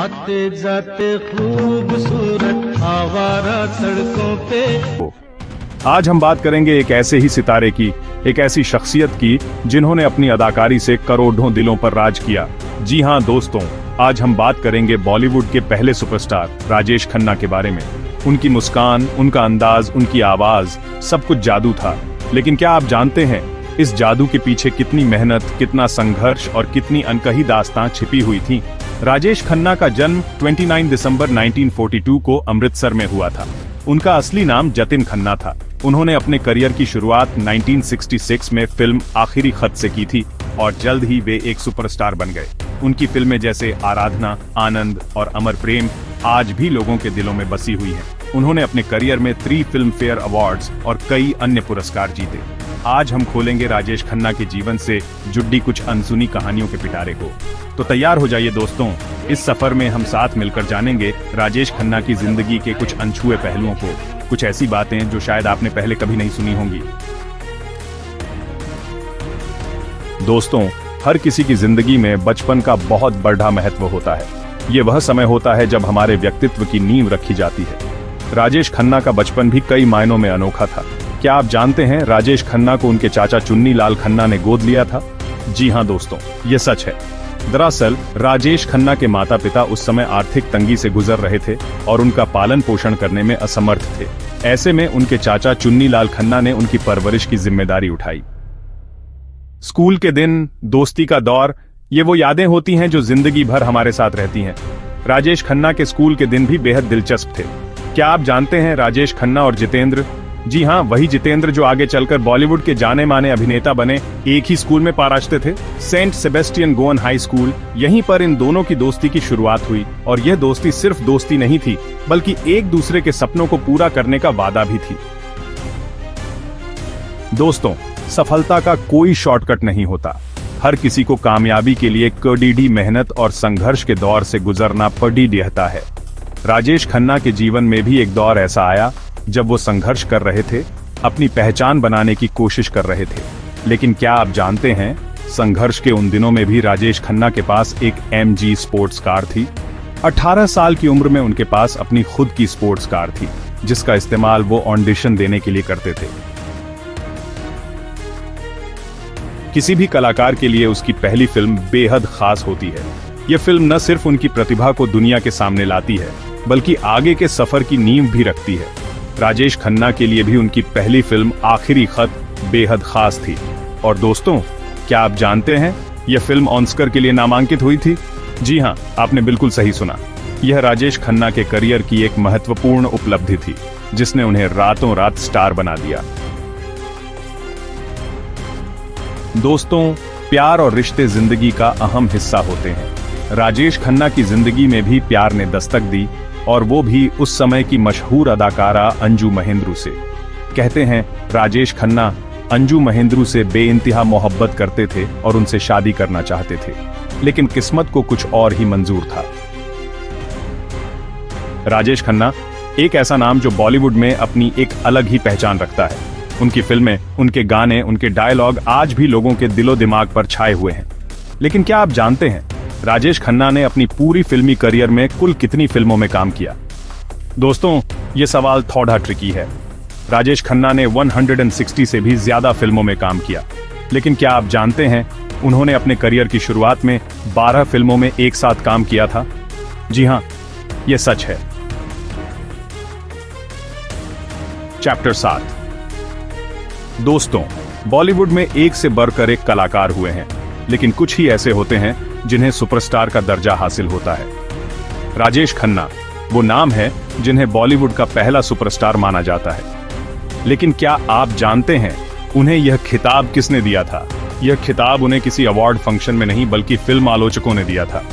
आते जाते खूबसूरत आवारा सड़कों पे। आज हम बात करेंगे एक ऐसे ही सितारे की, एक ऐसी शख्सियत की जिन्होंने अपनी अदाकारी से करोड़ों दिलों पर राज किया। जी हाँ दोस्तों, आज हम बात करेंगे बॉलीवुड के पहले सुपरस्टार राजेश खन्ना के बारे में। उनकी मुस्कान, उनका अंदाज, उनकी आवाज, सब कुछ जादू था। लेकिन क्या आप जानते हैं इस जादू के पीछे कितनी मेहनत, कितना संघर्ष और कितनी अनकही दास्तां छिपी हुई थी। राजेश खन्ना का जन्म 29 दिसंबर 1942 को अमृतसर में हुआ था। उनका असली नाम जतिन खन्ना था। उन्होंने अपने करियर की शुरुआत 1966 में फिल्म आखिरी खत से की थी और जल्द ही वे एक सुपरस्टार बन गए। उनकी फिल्में जैसे आराधना, आनंद और अमर प्रेम आज भी लोगों के दिलों में बसी हुई हैं। उन्होंने अपने करियर में 3 फिल्म फेयर अवार्ड्स और कई अन्य पुरस्कार जीते। आज हम खोलेंगे राजेश खन्ना के जीवन से जुड़ी कुछ अनसुनी कहानियों के पिटारे को। तो तैयार हो जाइए दोस्तों, इस सफर में हम साथ मिलकर जानेंगे राजेश खन्ना की जिंदगी के कुछ अनछुए पहलुओं को, कुछ ऐसी बातें जो शायद आपने पहले कभी नहीं सुनी होंगी। दोस्तों, हर किसी की जिंदगी में बचपन का बहुत बड़ा महत्व होता है। ये वह समय होता है जब हमारे व्यक्तित्व की नींव रखी जाती है। राजेश खन्ना का बचपन भी कई मायनों में अनोखा था। क्या आप जानते हैं राजेश खन्ना को उनके चाचा चुन्नी लाल खन्ना ने गोद लिया था? जी हाँ दोस्तों, ये सच है। दरअसल राजेश खन्ना के माता पिता उस समय आर्थिक तंगी से गुजर रहे थे और उनका पालन पोषण करने में असमर्थ थे। ऐसे में उनके चाचा चुन्नी लाल खन्ना ने उनकी परवरिश की जिम्मेदारी उठाई। स्कूल के दिन, दोस्ती का दौर, ये वो यादें होती हैं जो जिंदगी भर हमारे साथ रहती हैं। राजेश खन्ना के स्कूल के दिन भी बेहद दिलचस्प थे। क्या आप जानते हैं राजेश खन्ना और जितेंद्र, जी हाँ वही जितेंद्र जो आगे चलकर बॉलीवुड के जाने माने अभिनेता बने, एक ही स्कूल में पढ़ते थे, Saint Sebastian Goan High School. यहीं पर इन दोनों की दोस्ती की शुरुआत हुई और यह दोस्ती सिर्फ दोस्ती नहीं थी बल्कि एक दूसरे के सपनों को पूरा करने का वादा भी थी। दोस्तों, सफलता का कोई शॉर्टकट नहीं होता। हर किसी को कामयाबी के लिए कड़ी मेहनत और संघर्ष के दौर से गुजरना पड़ी रहता है। राजेश खन्ना के जीवन में भी एक दौर ऐसा आया जब वो संघर्ष कर रहे थे, अपनी पहचान बनाने की कोशिश कर रहे थे। लेकिन क्या आप जानते हैं, संघर्ष के उन दिनों में भी राजेश खन्ना के पास एक MG स्पोर्ट्स कार थी। 18 साल की उम्र में उनके पास अपनी खुद की स्पोर्ट्स कार थी, जिसका इस्तेमाल वो ऑडिशन देने के लिए करते थे। किसी भी कलाकार के लिए उसकी पहली फिल्म बेहद खास होती है। यह फिल्म न सिर्फ उनकी प्रतिभा को दुनिया के सामने लाती है, बल्कि आगे के सफर की नींव भी रखती है। राजेश खन्ना के लिए भी उनकी पहली फिल्म आखिरी खत बेहद खास थी। और दोस्तों, क्या आप जानते हैं यह फिल्म ऑस्कर के लिए नामांकित हुई थी? जी हाँ, आपने बिल्कुल सही सुना। यह राजेश खन्ना के करियर की एक महत्वपूर्ण उपलब्धि थी, जिसने उन्हें रातों रात स्टार बना दिया। दोस्तों, प्यार और रिश्ते जिंदगी का अहम हिस्सा होते हैं। राजेश खन्ना की जिंदगी में भी प्यार ने दस्तक दी, और वो भी उस समय की मशहूर अदाकारा अंजू महेंद्रू से। कहते हैं राजेश खन्ना अंजू महेंद्रू से बेइंतहा मोहब्बत करते थे और उनसे शादी करना चाहते थे, लेकिन किस्मत को कुछ और ही मंजूर था। राजेश खन्ना एक ऐसा नाम जो बॉलीवुड में अपनी एक अलग ही पहचान रखता है। उनकी फिल्में, उनके गाने, उनके डायलॉग आज भी लोगों के दिलो दिमाग पर छाए हुए हैं। लेकिन क्या आप जानते हैं राजेश खन्ना ने अपनी पूरी फिल्मी करियर में कुल कितनी फिल्मों में काम किया? दोस्तों, ये सवाल थोड़ा ट्रिकी है। राजेश खन्ना ने 160 से भी ज्यादा फिल्मों में काम किया। लेकिन क्या आप जानते हैं उन्होंने अपने करियर की शुरुआत में 12 फिल्मों में एक साथ काम किया था? जी हाँ, यह सच है। चैप्टर 7। दोस्तों, बॉलीवुड में एक से बढ़कर एक कलाकार हुए हैं, लेकिन कुछ ही ऐसे होते हैं जिन्हें सुपरस्टार का दर्जा हासिल होता है। राजेश खन्ना वो नाम है जिन्हें बॉलीवुड का पहला सुपरस्टार माना जाता है। लेकिन क्या आप जानते हैं उन्हें यह खिताब किसने दिया था? यह खिताब उन्हें किसी अवार्ड फंक्शन में नहीं बल्कि फिल्म आलोचकों ने दिया था।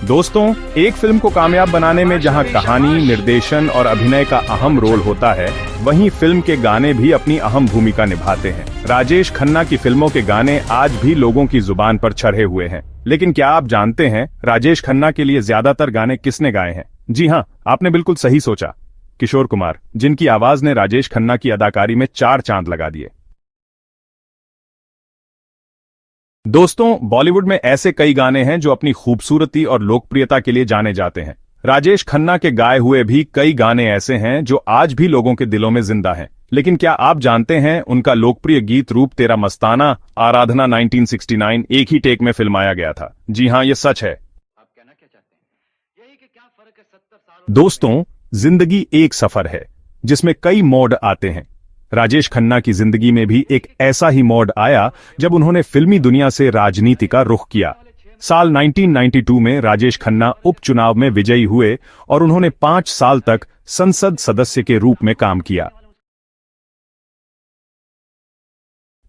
दोस्तों, एक फिल्म को कामयाब बनाने में जहां कहानी, निर्देशन और अभिनय का अहम रोल होता है, वहीं फिल्म के गाने भी अपनी अहम भूमिका निभाते हैं। राजेश खन्ना की फिल्मों के गाने आज भी लोगों की जुबान पर चढ़े हुए हैं। लेकिन क्या आप जानते हैं राजेश खन्ना के लिए ज्यादातर गाने किसने गाए हैं? जी हाँ, आपने बिल्कुल सही सोचा, किशोर कुमार, जिनकी आवाज ने राजेश खन्ना की अदाकारी में 4 चांद लगा दिए। दोस्तों, बॉलीवुड में ऐसे कई गाने हैं जो अपनी खूबसूरती और लोकप्रियता के लिए जाने जाते हैं। राजेश खन्ना के गाए हुए भी कई गाने ऐसे हैं जो आज भी लोगों के दिलों में जिंदा हैं। लेकिन क्या आप जानते हैं उनका लोकप्रिय गीत रूप तेरा मस्ताना आराधना 1969 एक ही टेक में फिल्माया गया था। जी हां, ये सच है। दोस्तों, जिंदगी एक सफर है जिसमें कई मोड़ आते हैं। राजेश खन्ना की जिंदगी में भी एक ऐसा ही मोड़ आया जब उन्होंने फिल्मी दुनिया से राजनीति का रुख किया। साल 1992 में राजेश खन्ना उपचुनाव में विजयी हुए और उन्होंने 5 साल तक संसद सदस्य के रूप में काम किया।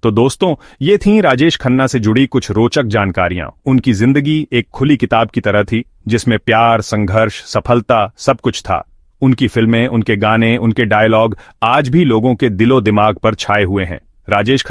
तो दोस्तों, ये थीं राजेश खन्ना से जुड़ी कुछ रोचक जानकारियां। उनकी जिंदगी एक खुली किताब की तरह थी जिसमें प्यार, संघर्ष, सफलता सब कुछ था। उनकी फिल्में, उनके गाने, उनके डायलॉग आज भी लोगों के दिलो दिमाग पर छाए हुए हैं। राजेश